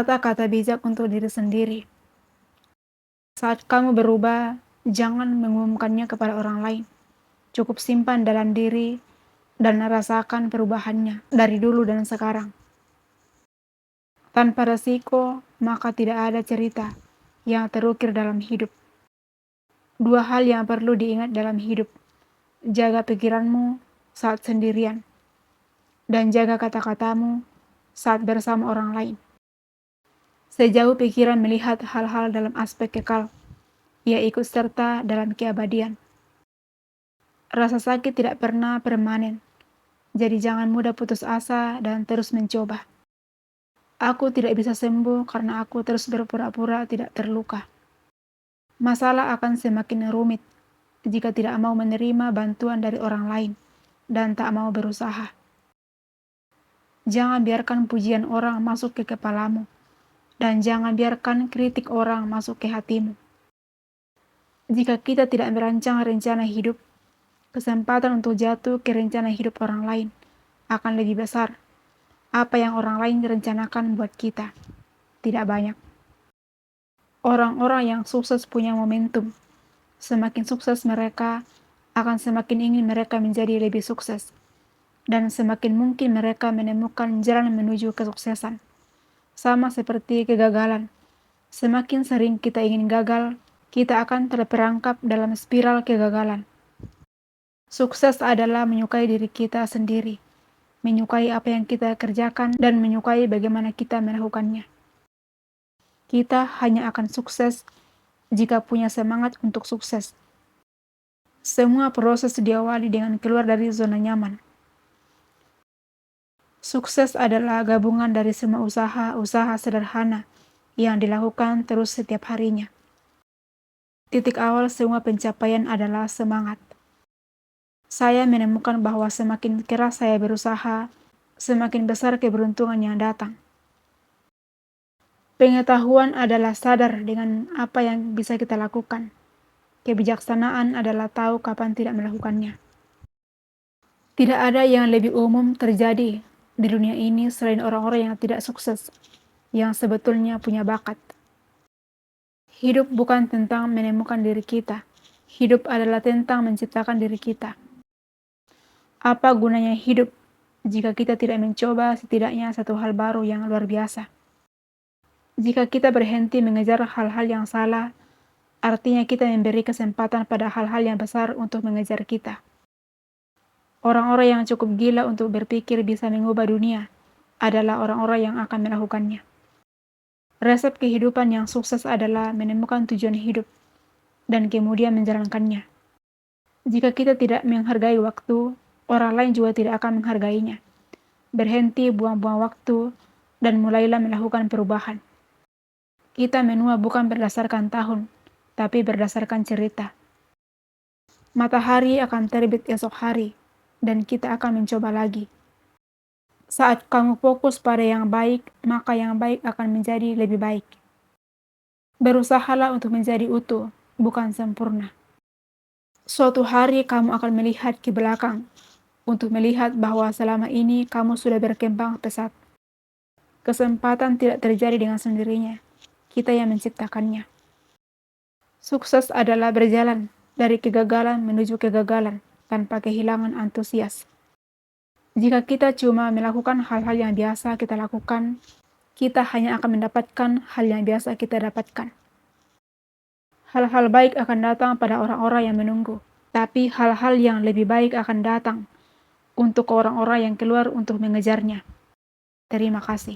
Kata-kata bijak untuk diri sendiri. Saat kamu berubah, jangan mengumumkannya kepada orang lain. Cukup simpan dalam diri dan rasakan perubahannya dari dulu dan sekarang. Tanpa resiko, maka tidak ada cerita yang terukir dalam hidup. Dua hal yang perlu diingat dalam hidup: jaga pikiranmu saat sendirian, dan jaga kata-katamu saat bersama orang lain. Sejauh pikiran melihat hal-hal dalam aspek kekal, ia ikut serta dalam keabadian. Rasa sakit tidak pernah permanen, jadi jangan mudah putus asa dan terus mencoba. Aku tidak bisa sembuh karena aku terus berpura-pura tidak terluka. Masalah akan semakin rumit jika tidak mau menerima bantuan dari orang lain dan tak mau berusaha. Jangan biarkan pujian orang masuk ke kepalamu, dan jangan biarkan kritik orang masuk ke hatimu. Jika kita tidak merancang rencana hidup, kesempatan untuk jatuh ke rencana hidup orang lain akan lebih besar. Apa yang orang lain rencanakan buat kita tidak banyak. Orang-orang yang sukses punya momentum. Semakin sukses mereka, akan semakin ingin mereka menjadi lebih sukses. Dan semakin mungkin mereka menemukan jalan menuju kesuksesan. Sama seperti kegagalan. Semakin sering kita ingin gagal, kita akan terperangkap dalam spiral kegagalan. Sukses adalah menyukai diri kita sendiri, menyukai apa yang kita kerjakan, dan menyukai bagaimana kita melakukannya. Kita hanya akan sukses jika punya semangat untuk sukses. Semua proses diawali dengan keluar dari zona nyaman. Sukses adalah gabungan dari semua usaha sederhana yang dilakukan terus setiap harinya. Titik awal semua pencapaian adalah semangat. Saya menemukan bahwa semakin keras saya berusaha, semakin besar keberuntungan yang datang. Pengetahuan adalah sadar dengan apa yang bisa kita lakukan. Kebijaksanaan adalah tahu kapan tidak melakukannya. Tidak ada yang lebih umum terjadi di dunia ini selain orang-orang yang tidak sukses, yang sebetulnya punya bakat. Hidup bukan tentang menemukan diri kita. Hidup adalah tentang menciptakan diri kita. Apa gunanya hidup jika kita tidak mencoba setidaknya satu hal baru yang luar biasa? Jika kita berhenti mengejar hal-hal yang salah, artinya kita memberi kesempatan pada hal-hal yang besar untuk mengejar kita. Orang-orang yang cukup gila untuk berpikir bisa mengubah dunia adalah orang-orang yang akan melakukannya. Resep kehidupan yang sukses adalah menemukan tujuan hidup dan kemudian menjalankannya. Jika kita tidak menghargai waktu, orang lain juga tidak akan menghargainya. Berhenti buang-buang waktu dan mulailah melakukan perubahan. Kita menua bukan berdasarkan tahun, tapi berdasarkan cerita. Matahari akan terbit esok hari, dan kita akan mencoba lagi. Saat kamu fokus pada yang baik, maka yang baik akan menjadi lebih baik. Berusahalah untuk menjadi utuh, bukan sempurna. Suatu hari kamu akan melihat ke belakang untuk melihat bahwa selama ini kamu sudah berkembang pesat. Kesempatan tidak terjadi dengan sendirinya. Kita yang menciptakannya. Sukses adalah berjalan dari kegagalan menuju kegagalan tanpa kehilangan antusias. Jika kita cuma melakukan hal-hal yang biasa kita lakukan, kita hanya akan mendapatkan hal yang biasa kita dapatkan. Hal-hal baik akan datang pada orang-orang yang menunggu, tapi hal-hal yang lebih baik akan datang untuk orang-orang yang keluar untuk mengejarnya. Terima kasih.